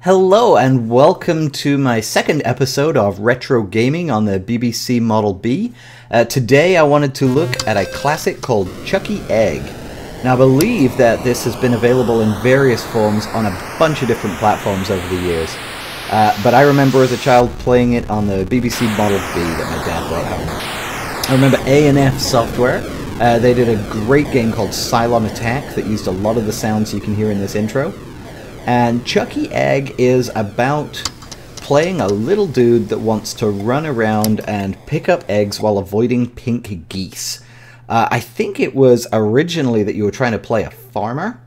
Hello and welcome to my second episode of Retro Gaming on the BBC Model B. Today I wanted to look at a classic called Chuckie Egg. Now I believe that this has been available in various forms on a bunch of different platforms over the years. But I remember as a child playing it on the BBC Model B that my dad brought home. I remember A&F Software. They did a great game called Cylon Attack that used a lot of the sounds you can hear in this intro. And Chuckie Egg is about playing a little dude that wants to run around and pick up eggs while avoiding pink geese. I think it was originally that you were trying to play a farmer,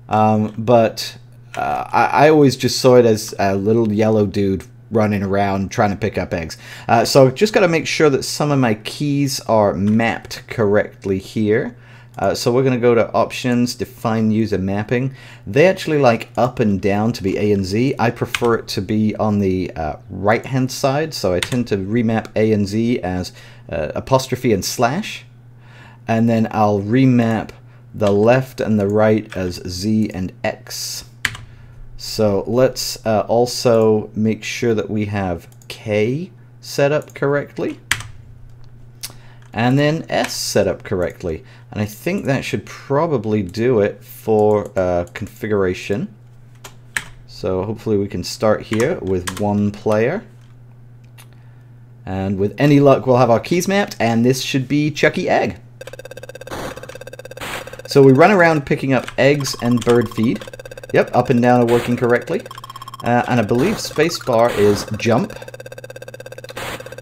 but I always just saw it as a little yellow dude running around trying to pick up eggs. So I've just got to make sure that some of my keys are mapped correctly here. So we're going to go to Options, Define User Mapping. They actually like up and down to be A and Z. I prefer it to be on the right-hand side, so I tend to remap A and Z as apostrophe and slash. And then I'll remap the left and the right as Z and X. So let's also make sure that we have K set up correctly. And then S set up correctly. And I think that should probably do it for configuration. So hopefully we can start here with one player. And with any luck we'll have our keys mapped, and this should be Chuckie Egg. So we run around picking up eggs and bird feed. Yep, up and down are working correctly. And I believe spacebar is jump.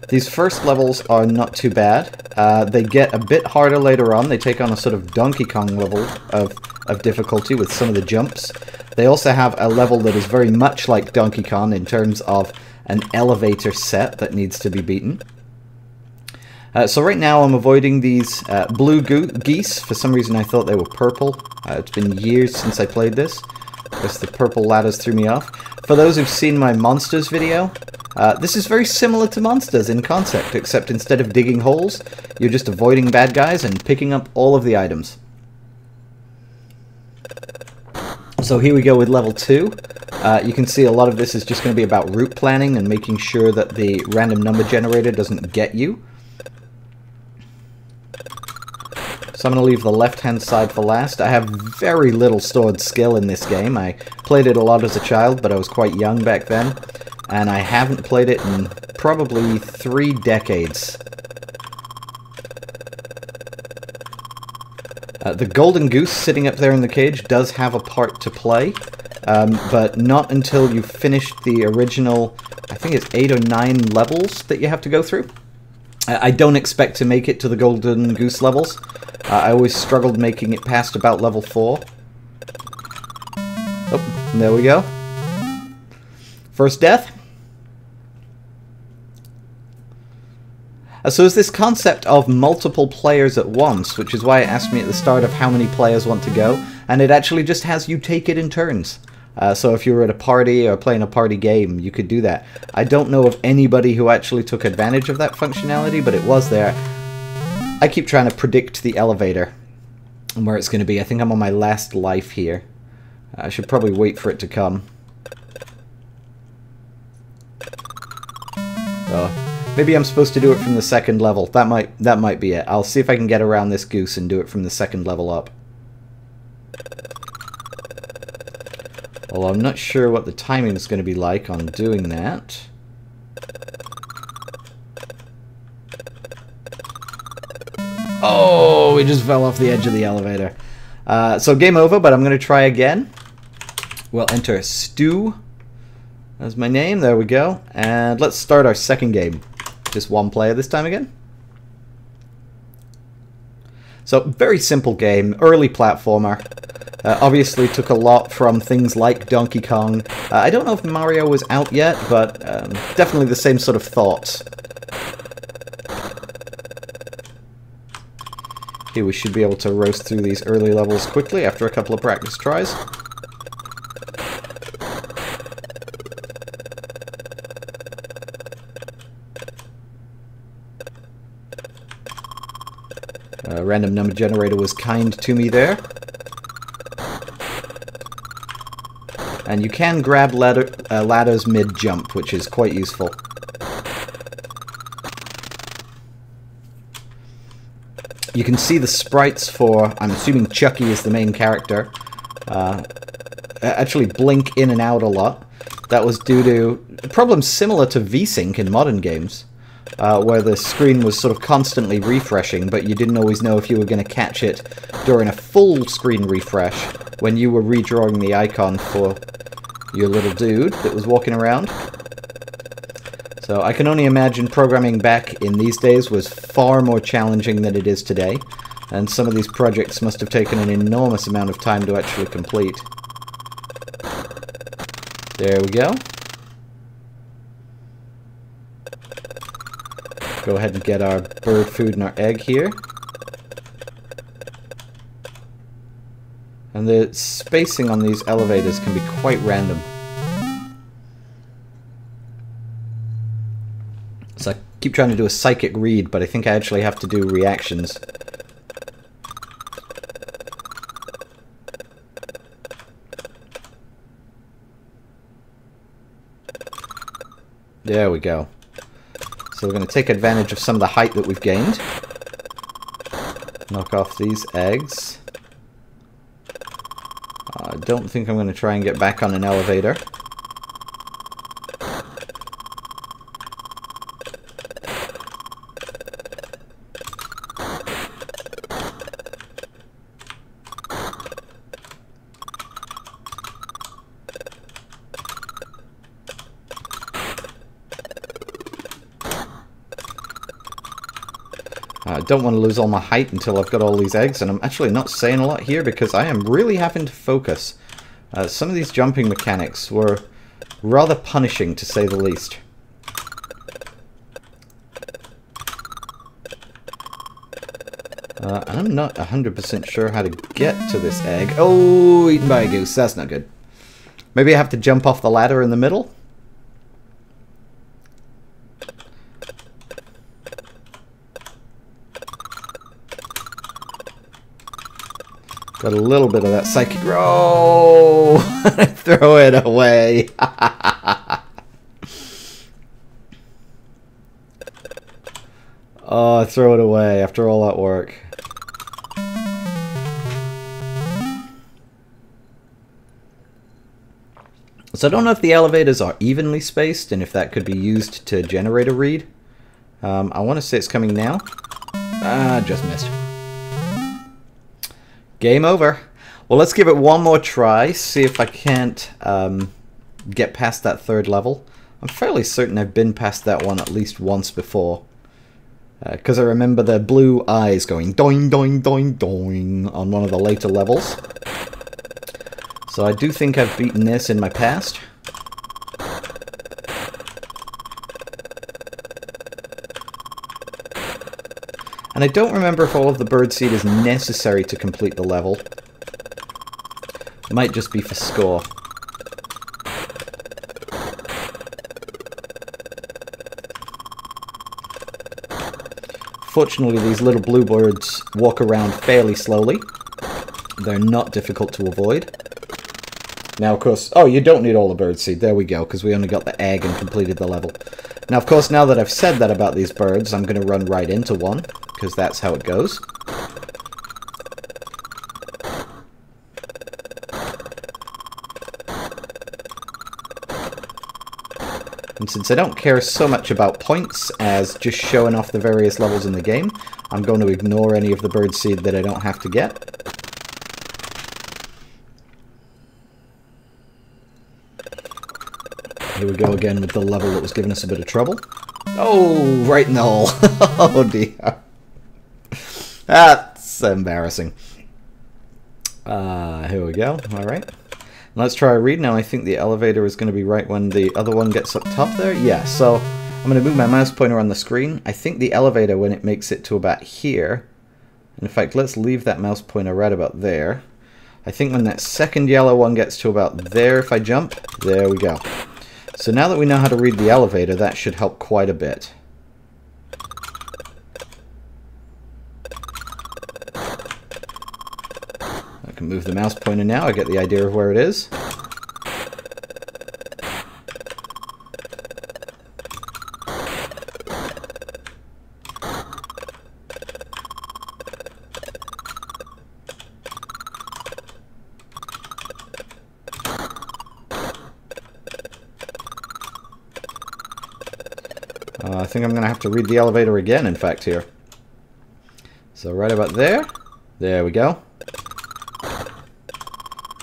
These first levels are not too bad. They get a bit harder later on. They take on a sort of Donkey Kong level of difficulty with some of the jumps. They also have a level that is very much like Donkey Kong in terms of an elevator set that needs to be beaten. So right now I'm avoiding these blue geese. For some reason I thought they were purple. It's been years since I played this. I guess the purple ladders threw me off. For those who've seen my Monsters video, this is very similar to Monsters in concept, except instead of digging holes, you're just avoiding bad guys and picking up all of the items. So here we go with level 2. You can see a lot of this is just going to be about route planning and making sure that the random number generator doesn't get you. So I'm going to leave the left-hand side for last. I have very little stored skill in this game. I played it a lot as a child, but I was quite young back then. And I haven't played it in probably 3 decades. The golden goose sitting up there in the cage does have a part to play, but not until you've finished the original, I think it's 8 or 9 levels that you have to go through. I don't expect to make it to the golden goose levels. I always struggled making it past about level 4. Oh, there we go. First death. So there's this concept of multiple players at once, which is why it asked me at the start of how many players want to go, and it actually just has you take it in turns. So if you were at a party or playing a party game, you could do that. I don't know of anybody who actually took advantage of that functionality, but it was there. I keep trying to predict the elevator and where it's going to be. I think I'm on my last life here. I should probably wait for it to come. Oh. Maybe I'm supposed to do it from the second level. That might be it. I'll see if I can get around this goose and do it from the second level up. Although I'm not sure what the timing is going to be like on doing that. Oh, we just fell off the edge of the elevator. So game over, but I'm going to try again. We'll enter Stu as my name. There we go. And let's start our second game. Just one player this time again. So, very simple game, early platformer. Obviously took a lot from things like Donkey Kong. I don't know if Mario was out yet, but definitely the same sort of thoughts. Here we should be able to roast through these early levels quickly after a couple of practice tries. Random number generator was kind to me there. And you can grab ladders mid-jump, which is quite useful. You can see the sprites for, I'm assuming Chuckie is the main character, actually blink in and out a lot. That was due to problems similar to VSync in modern games, where the screen was sort of constantly refreshing, but you didn't always know if you were going to catch it during a full screen refresh when you were redrawing the icon for your little dude that was walking around. So I can only imagine programming back in these days was far more challenging than it is today, and some of these projects must have taken an enormous amount of time to actually complete. There we go. Go ahead and get our bird food and our egg here. And the spacing on these elevators can be quite random. So I keep trying to do a psychic read, but I think I actually have to do reactions. There we go. So we're going to take advantage of some of the height that we've gained. Knock off these eggs. I don't think I'm going to try and get back on an elevator. I don't want to lose all my height until I've got all these eggs, and I'm actually not saying a lot here because I am really having to focus. Some of these jumping mechanics were rather punishing, to say the least. I'm not 100% sure how to get to this egg. Oh, eaten by a goose. That's not good. Maybe I have to jump off the ladder in the middle? Got a little bit of that psychic roll. Throw it away. Oh, throw it away after all that work. So I don't know if the elevators are evenly spaced and if that could be used to generate a read. I want to say it's coming now. Just missed. Game over. Well, let's give it one more try, see if I can't get past that third level. I'm fairly certain I've been past that one at least once before. Because I remember the blue eyes going doing, doing, doing, doing on one of the later levels. So I do think I've beaten this in my past. And I don't remember if all of the birdseed is necessary to complete the level. It might just be for score. Fortunately, these little bluebirds walk around fairly slowly. They're not difficult to avoid. Now, of course... Oh, you don't need all the birdseed. There we go, because we only got the egg and completed the level. Now, of course, now that I've said that about these birds, I'm going to run right into one, because that's how it goes. And since I don't care so much about points as just showing off the various levels in the game, I'm going to ignore any of the birdseed that I don't have to get. Here we go again with the level that was giving us a bit of trouble. Oh, right in the hole. Oh dear. That's embarrassing. Here we go. Alright. Let's try a read. Now I think the elevator is going to be right when the other one gets up top there. Yeah, so I'm going to move my mouse pointer on the screen. I think the elevator, when it makes it to about here... In fact, let's leave that mouse pointer right about there. I think when that second yellow one gets to about there, if I jump, there we go. So now that we know how to read the elevator, that should help quite a bit. I can move the mouse pointer now, I get the idea of where it is. I think I'm going to have to read the elevator again, in fact, here. So right about there. There we go.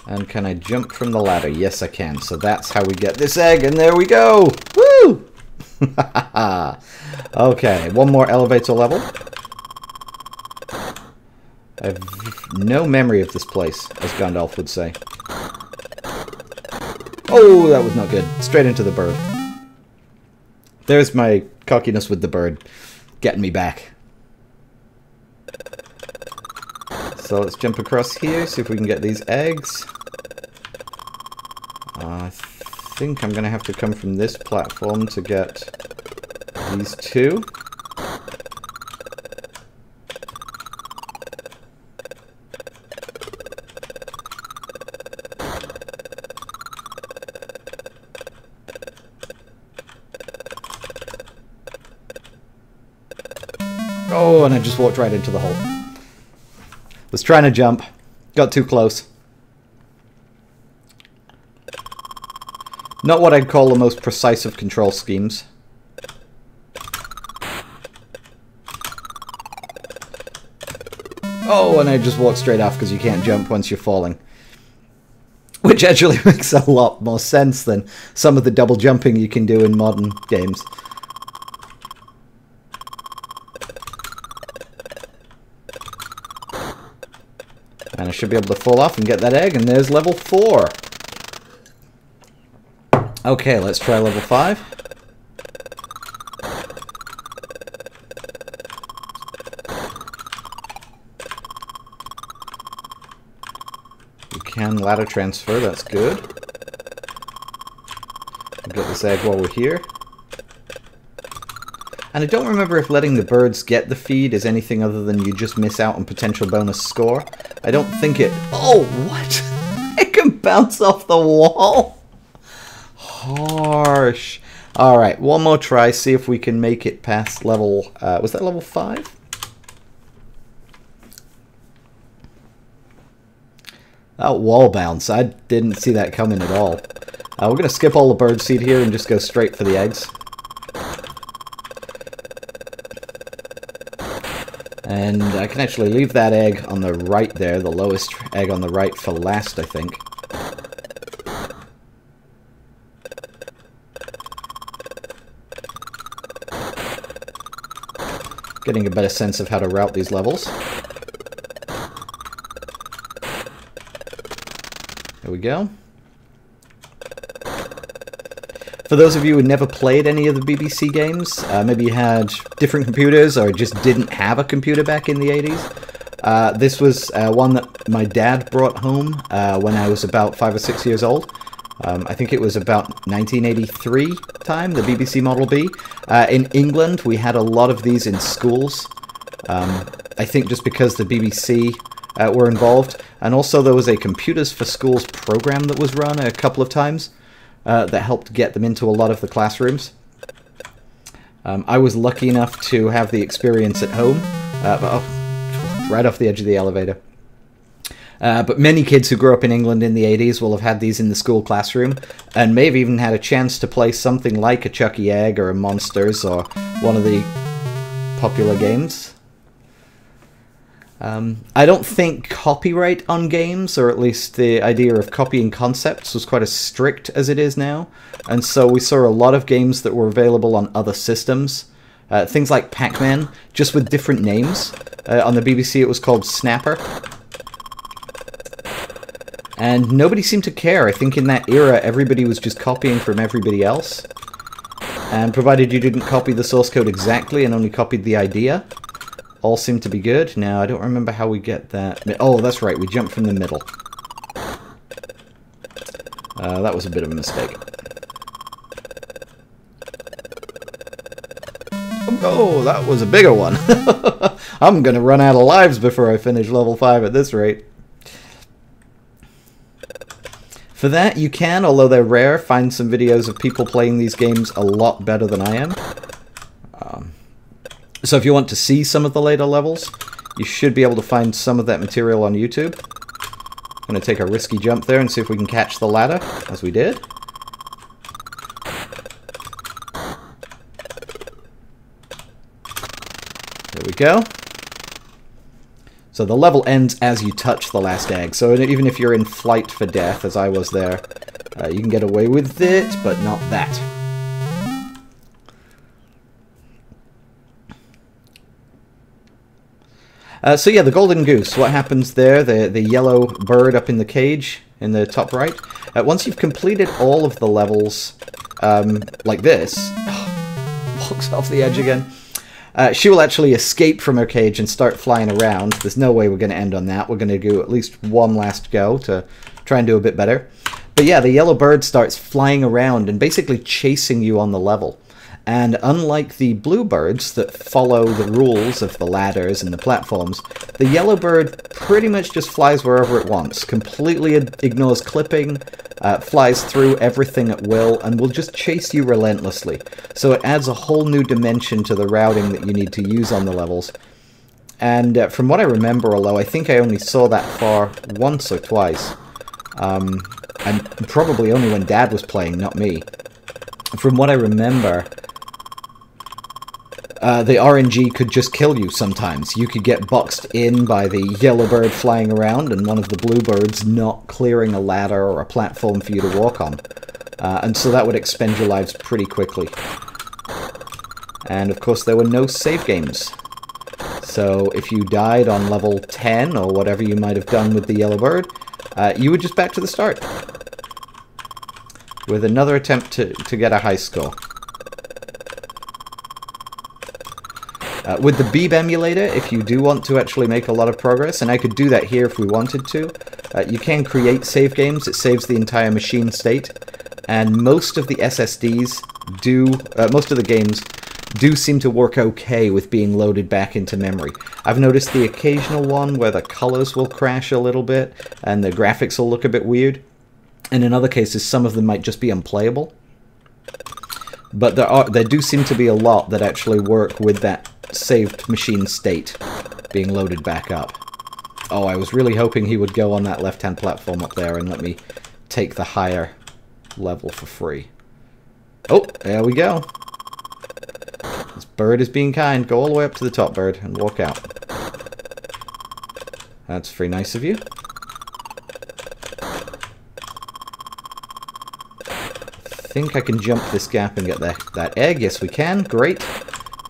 And can I jump from the ladder? Yes, I can. So that's how we get this egg, and there we go! Woo! Okay, one more elevator level. I have no memory of this place, as Gandalf would say. Oh, that was not good. Straight into the bird. There's my cockiness with the bird, getting me back. So let's jump across here, see if we can get these eggs. I think I'm going to have to come from this platform to get these two. Oh, and I just walked right into the hole. Was trying to jump. Got too close. Not what I'd call the most precise of control schemes. Oh, and I just walked straight off because you can't jump once you're falling. Which actually makes a lot more sense than some of the double jumping you can do in modern games. And I should be able to fall off and get that egg, and there's level 4. Okay, let's try level 5. We can ladder transfer, that's good. We'll get this egg while we're here. And I don't remember if letting the birds get the feed is anything other than you just miss out on potential bonus score. I don't think it... Oh, what? It can bounce off the wall? Harsh. Alright, one more try, see if we can make it past level... was that level 5? That wall bounce, I didn't see that coming at all. We're going to skip all the bird seed here and just go straight for the eggs. And I can actually leave that egg on the right there, the lowest egg on the right, for last, I think. Getting a better sense of how to route these levels. There we go. For those of you who never played any of the BBC games, maybe you had different computers or just didn't have a computer back in the 80s, this was one that my dad brought home when I was about 5 or 6 years old. I think it was about 1983 time, the BBC Model B. In England, we had a lot of these in schools. I think just because the BBC were involved. And also there was a Computers for Schools program that was run a couple of times. That helped get them into a lot of the classrooms. I was lucky enough to have the experience at home, right off the edge of the elevator. But many kids who grew up in England in the 80s will have had these in the school classroom, and may have even had a chance to play something like a Chuckie Egg or a Monsters or one of the popular games. I don't think copyright on games, or at least the idea of copying concepts, was quite as strict as it is now. And so we saw a lot of games that were available on other systems. Things like Pac-Man, just with different names. On the BBC it was called Snapper. And nobody seemed to care. I think in that era everybody was just copying from everybody else. And provided you didn't copy the source code exactly and only copied the idea, all seemed to be good. Now, I don't remember how we get that. Oh, that's right, we jumped from the middle. That was a bit of a mistake. Oh, that was a bigger one. I'm going to run out of lives before I finish level 5 at this rate. For that, you can, although they're rare, find some videos of people playing these games a lot better than I am. So if you want to see some of the later levels, you should be able to find some of that material on YouTube. I'm going to take a risky jump there and see if we can catch the ladder, as we did. go. So the level ends as you touch the last egg. So even if you're in flight for death, as I was there, you can get away with it, but not that. So yeah, the golden goose. What happens there? The yellow bird up in the cage in the top right. Once you've completed all of the levels like this, walks off the edge again. She will actually escape from her cage and start flying around. There's no way we're going to end on that. We're going to do at least one last go to try and do a bit better. But yeah, the yellow bird starts flying around and basically chasing you on the level. And unlike the blue birds that follow the rules of the ladders and the platforms, the yellow bird pretty much just flies wherever it wants, completely ignores clipping, flies through everything at will, and will just chase you relentlessly. So it adds a whole new dimension to the routing that you need to use on the levels. And from what I remember, although I think I only saw that far once or twice, and probably only when Dad was playing, not me. From what I remember, the RNG could just kill you sometimes. You could get boxed in by the yellow bird flying around and one of the blue birds not clearing a ladder or a platform for you to walk on. And so that would expend your lives pretty quickly. And of course there were no save games. So if you died on level 10 or whatever you might have done with the yellow bird, you were just back to the start. With another attempt to get a high score. With the Beeb emulator, if you do want to actually make a lot of progress, and I could do that here if we wanted to, you can create save games. It saves the entire machine state, and most of the SSDs do, most of the games do seem to work okay with being loaded back into memory. I've noticed the occasional one where the colors will crash a little bit, and the graphics will look a bit weird, and in other cases some of them might just be unplayable. But there do seem to be a lot that actually work with that saved machine state being loaded back up. Oh, I was really hoping he would go on that left-hand platform up there and let me take the higher level for free. Oh, there we go. This bird is being kind. Go all the way up to the top, bird, and walk out. That's very nice of you. I think I can jump this gap and get that egg. Yes, we can. Great.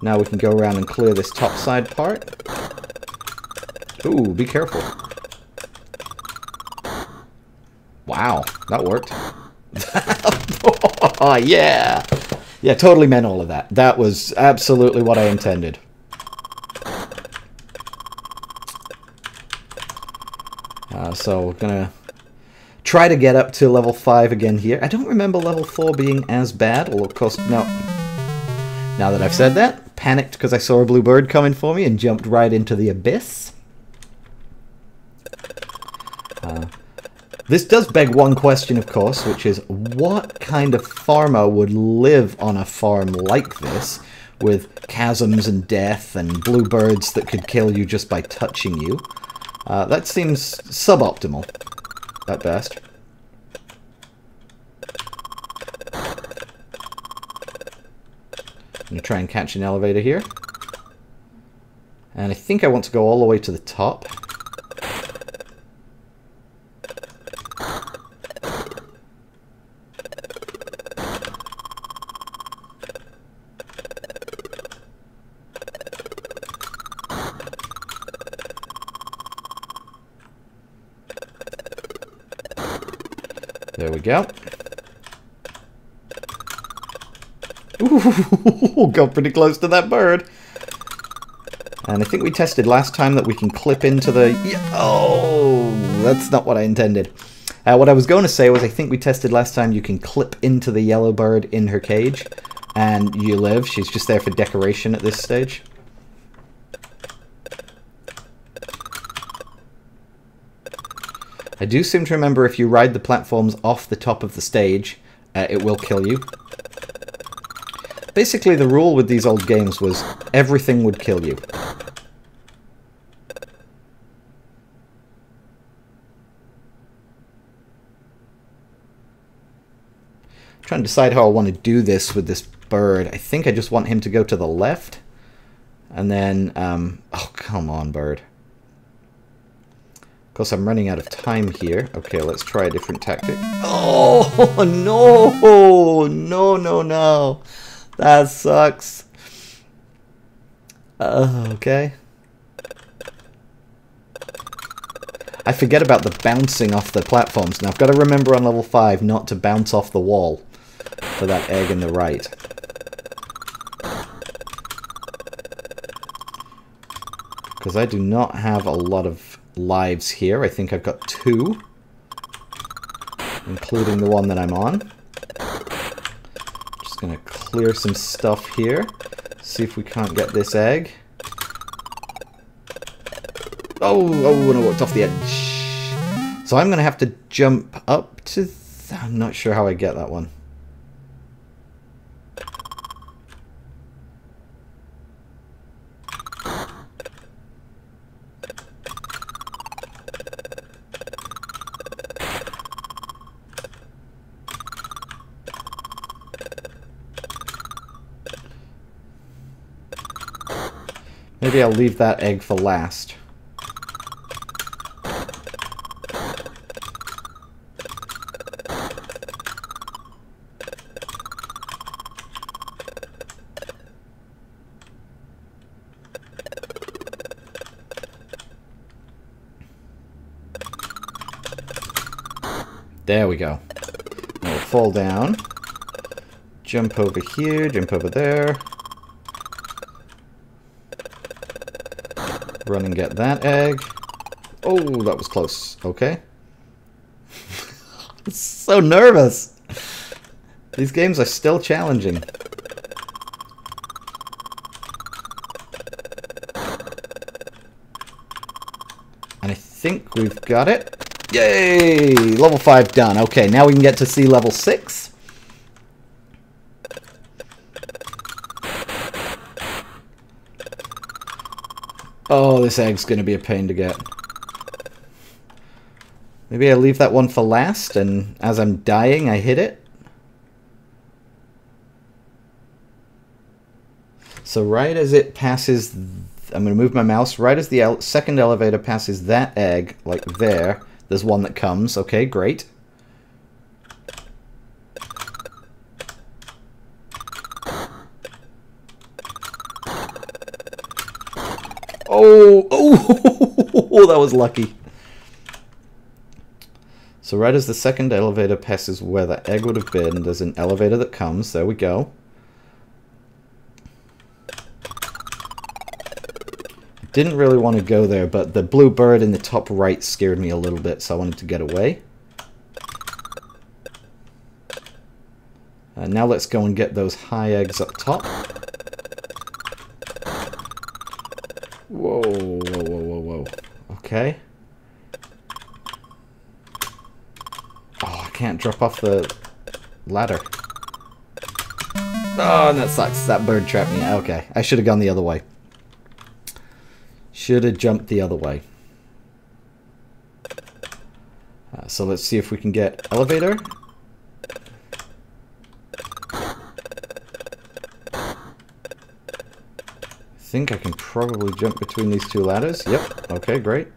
Now we can go around and clear this top side part. Ooh, be careful. Wow, that worked. Oh, yeah! Yeah, totally meant all of that. That was absolutely what I intended. So we're gonna try to get up to level 5 again here. I don't remember level 4 being as bad, although of course, no. Now that I've said that, panicked because I saw a blue bird coming for me and jumped right into the abyss. This does beg one question, of course, which is what kind of farmer would live on a farm like this, with chasms and death and blue birds that could kill you just by touching you? That seems suboptimal, at best. I'm going to try and catch an elevator here. And I think I want to go all the way to the top. There we go. Ooh, got pretty close to that bird. And I think we tested last time that we can clip into the... Oh, that's not what I intended. What I was going to say was I think we tested last time you can clip into the yellow bird in her cage. And you live. She's just there for decoration at this stage. I do seem to remember if you ride the platforms off the top of the stage, it will kill you. Basically, the rule with these old games was everything would kill you. I'm trying to decide how I want to do this with this bird. I think I just want him to go to the left. And then, oh, come on, bird. Of course, I'm running out of time here. Okay, let's try a different tactic. Oh, no! No, no, no. That sucks. Okay. I forget about the bouncing off the platforms. Now, I've got to remember on level 5 not to bounce off the wall for that egg in the right. Because I do not have a lot of lives here. I think I've got 2. Including the one that I'm on. Just going to clear some stuff here. See if we can't get this egg. Oh, and I walked off the edge. So I'm going to have to jump up to... I'm not sure how I get that one. Maybe I'll leave that egg for last. There we go. Now we'll fall down. Jump over here, jump over there. Run and get that egg. Oh, that was close. Okay. I'm so nervous. These games are still challenging. And I think we've got it. Yay! Level 5 done. Okay, now we can get to see level 6. Oh, this egg's going to be a pain to get. Maybe I leave that one for last, and as I'm dying, I hit it. So right as it passes... I'm going to move my mouse. Right as the second elevator passes that egg, like there, there's one that comes. Okay, great. Oh, that was lucky. So right as the second elevator passes where the egg would have been, there's an elevator that comes. There we go. Didn't really want to go there, but the blue bird in the top right scared me a little bit, so I wanted to get away. Now let's go and get those high eggs up top. Whoa, whoa, whoa, whoa, whoa. Okay. Oh, I can't drop off the ladder. Oh, and that sucks. That bird trapped me. Okay, I should have gone the other way. Should have jumped the other way. So let's see if we can get elevator. I think I can probably jump between these two ladders. Yep. Okay, great.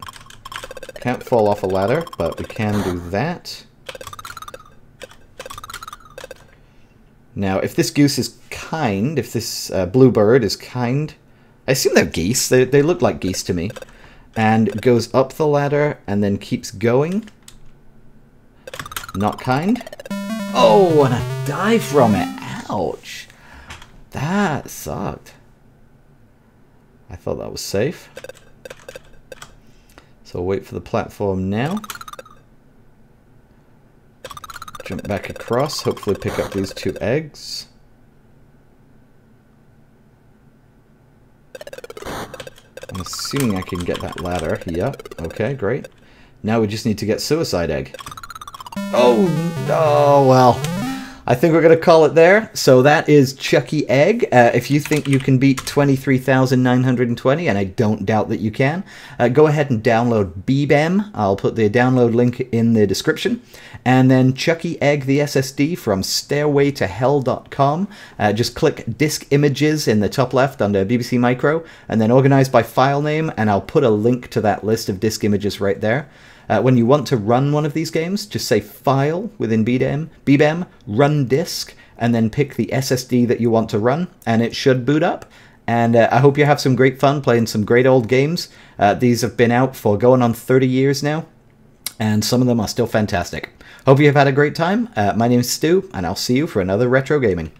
Can't fall off a ladder, but we can do that. Now, if this goose is kind, if this blue bird is kind... I assume they're geese. They look like geese to me. And goes up the ladder and then keeps going. Not kind. Oh, and I die from it. Ouch. That sucked. I thought that was safe. So I'll wait for the platform now. Jump back across. Hopefully pick up these 2 eggs. I'm assuming I can get that ladder. Yep. Okay, great. Now we just need to get suicide egg. Oh, well. I think we're going to call it there. So that is Chuckie Egg. If you think you can beat 23,920, and I don't doubt that you can, go ahead and download Beeb. I'll put the download link in the description. And then Chuckie Egg, the SSD from stairwaytohell.com. Just click Disk Images in the top left under BBC Micro, and then organize by file name, and I'll put a link to that list of disk images right there. When you want to run one of these games, just say File within Beeb, Run Disk, and then pick the SSD that you want to run, and it should boot up. And I hope you have some great fun playing some great old games. These have been out for going on 30 years now, and some of them are still fantastic. Hope you have had a great time. My name is Stu, and I'll see you for another Retro Gaming.